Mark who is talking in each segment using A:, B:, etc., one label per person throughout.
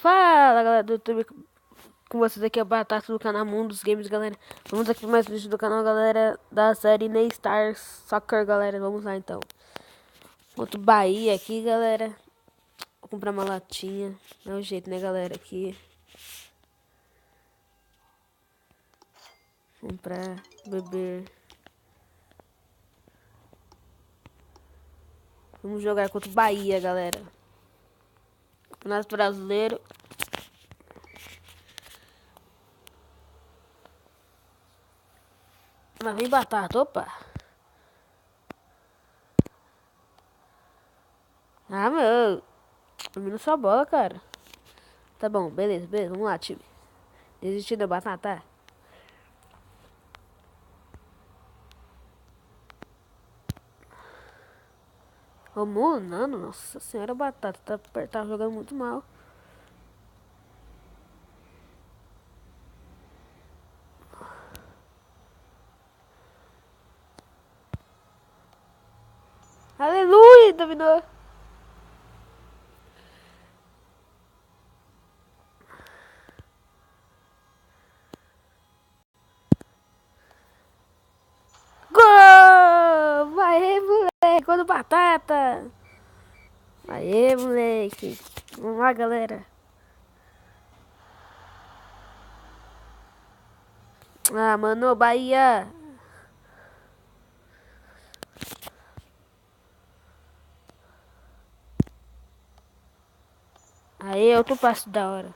A: Fala galera do YouTube, com vocês aqui é o Batata do canal Mundo dos Games, galera. Vamos aqui para mais um vídeo do canal, galera, da série Ney Stars Soccer, galera. Vamos lá então. Outro Bahia aqui, galera. Vou comprar uma latinha. É o jeito, né, galera? Aqui. Comprar, beber. Vamos jogar contra o Bahia, galera. Campeonato Brasileiro. Mas vem batata, opa. Ah, meu. Domina sua bola, cara. Tá bom, beleza, beleza. Vamos lá, time. Desistiu da batata? Ô, mano, nossa senhora, batata. Tá jogando muito mal. Aleluia, dominou. Gol! Aê, moleque, gol do Batata. Aê, moleque. Vamos lá, galera. Ah, mano, Bahia. Aê, outro passo da hora.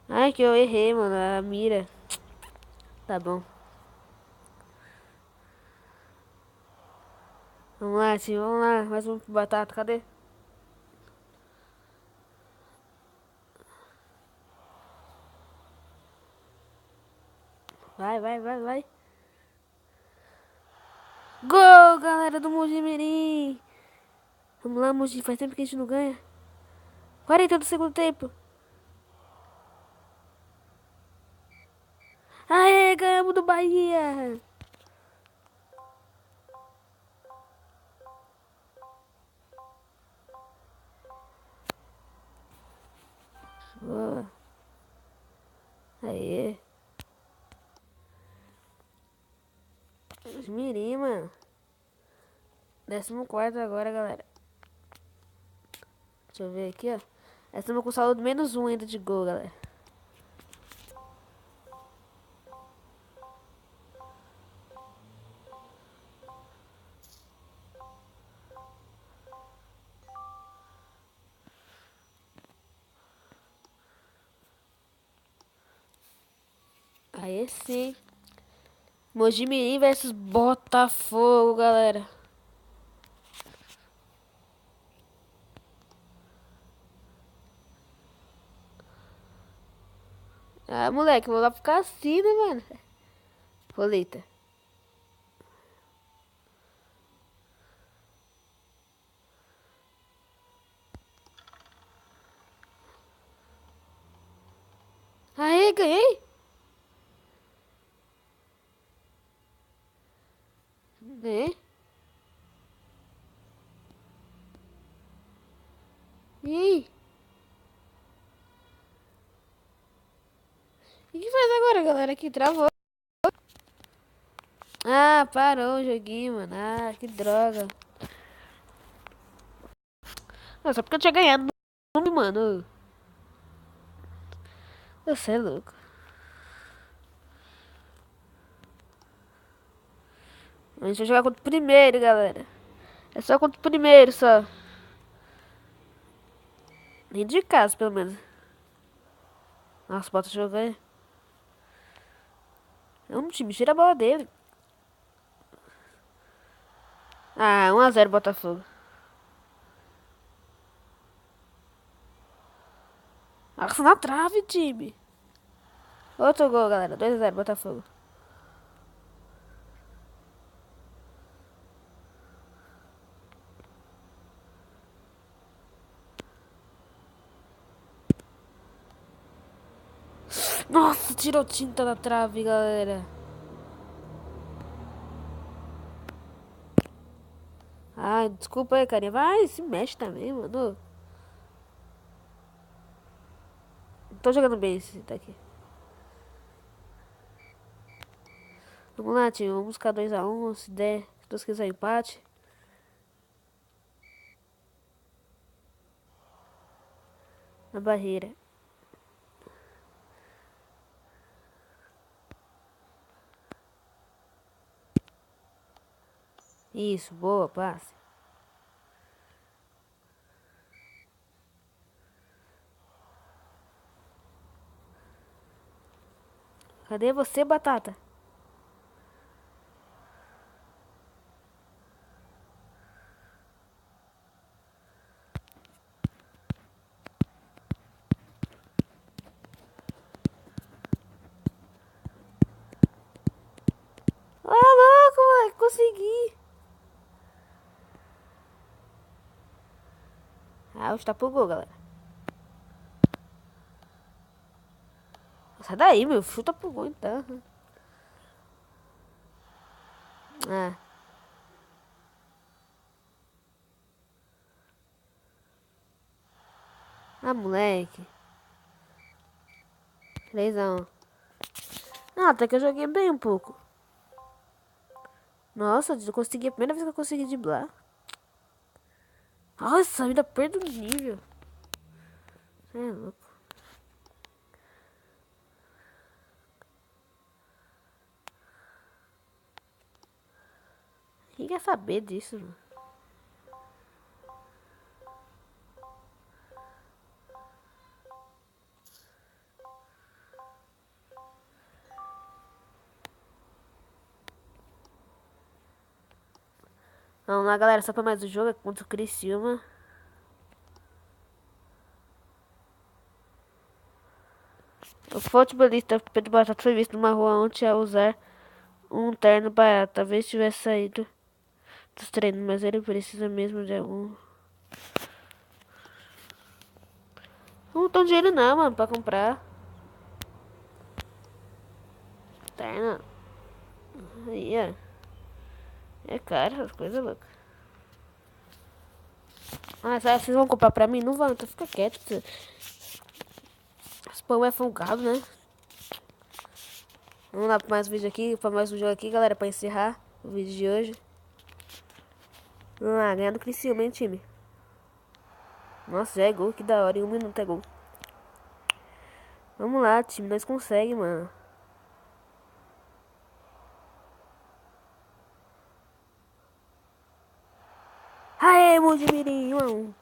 A: Ai, que eu errei, mano, a mira. Tá bom. Vamos lá, time, vamos lá. Mais um pro Batata, cadê? Vai, vai, vai, vai. Gol, galera do Mojimirim. Vamos lá, Mogi, faz tempo que a gente não ganha. 40 do segundo tempo. Aê, ganhamos do Bahia. Boa. Aê. Mojimirim, mano. 14º agora, galera. Deixa eu ver aqui, ó. Estamos com saldo de -1 ainda de gol, galera. Aí sim. Mojimirim versus Botafogo, galera. Ah, moleque, vou lá pro cassino, mano. Roleta. Aê, ganhei. Ganhei. E aí? O que faz agora, galera? Que travou. Ah, parou o joguinho, mano. Ah, que droga. Não, só porque eu tinha ganhado no mano. Você é louco. A gente vai jogar contra o primeiro, galera. É só contra o primeiro, só. Nem de casa, pelo menos. Nossa, bota jogar. É um time, tira a bola dele. Ah, 1 a 0 Botafogo. Nossa, na trave, time. Outro gol, galera. 2 a 0 Botafogo. Nossa, tirou tinta da trave, galera. Ai, desculpa aí, carinha. Vai, se mexe também, mano. Tô jogando bem esse daqui. Vamos lá, time. Vamos buscar 2x1. Se der, se Deus quiser, empate. Na barreira. Isso, boa, passe. Cadê você, Batata? Ah, louco, moleque, consegui. Ah, está pro gol, galera. Sai daí, meu. Chuta pro gol, então. Ah, moleque. 3x1. Ah, até que eu joguei bem um pouco. Nossa, eu consegui. A primeira vez que eu consegui driblar. Nossa, ainda perdo o nível. Cê é louco. Quem quer saber disso, mano? Vamos lá, galera. Só pra mais um jogo. É contra o Criciúma. O futebolista Pedro Batata foi visto numa rua ontem a usar um terno barato. Talvez tivesse saído dos treinos, mas ele precisa mesmo de algum. Não tem dinheiro não, mano, pra comprar terno. Aí, ó. É caro essas coisas loucas. Ah, sabe, vocês vão comprar pra mim? Não vão, então fica quieto. Esse povo é folgado, né? Vamos lá pra mais um vídeo aqui, pra mais um jogo aqui, galera, pra encerrar o vídeo de hoje. Vamos lá, ganhar do Criciúma, hein, time? Nossa, já é gol, que da hora, em 1 minuto é gol. Vamos lá, time, nós conseguimos, mano. Aê, Mudimirim, 1x1.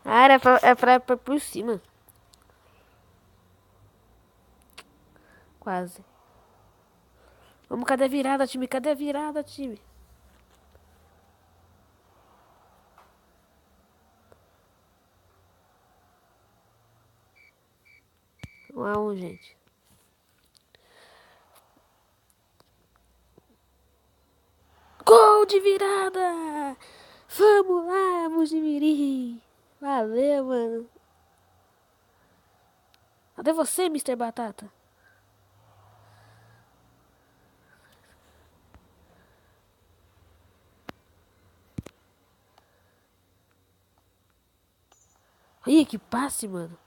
A: Ah, é pra por cima. Quase. Vamos, cadê a virada, time? Cadê a virada, time? 1x1, gente. Gol de virada! Vamos lá, Mujimirim! Valeu, mano. Cadê você, Mr. Batata? Ih, que passe, mano.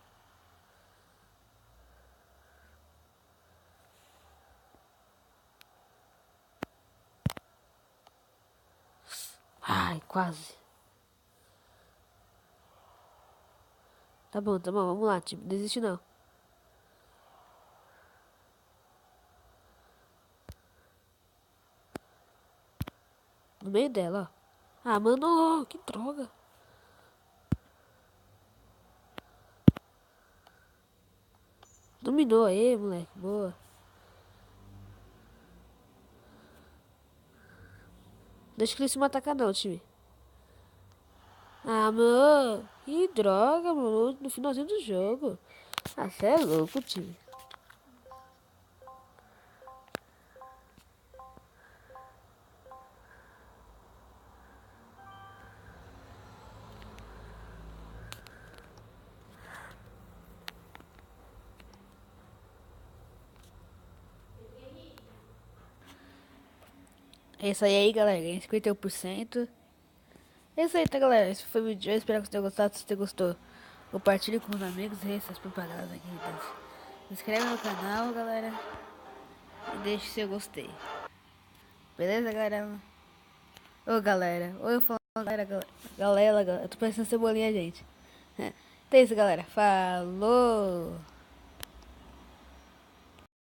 A: Ai, quase. Tá bom, vamos lá, time. Não desiste não. No meio dela, ó. Ah, mano, que droga. Dominou aí, moleque. Boa. Deixa que ele se atacar não, time. Ah, mano. Que droga, mano. No finalzinho do jogo. Ah, cê é louco, time. É isso aí, galera. Ganhei 51%. É isso aí, tá, galera? Esse foi o vídeo. Eu espero que você tenha gostado. Se você gostou, compartilhe com os amigos e essas propagandas aqui. Então, se inscreve no canal, galera. E deixe seu gostei. Beleza, galera? Ô, galera. Ô, eu falo, galera. Eu tô parecendo cebolinha, gente. Então é isso, galera. Falou!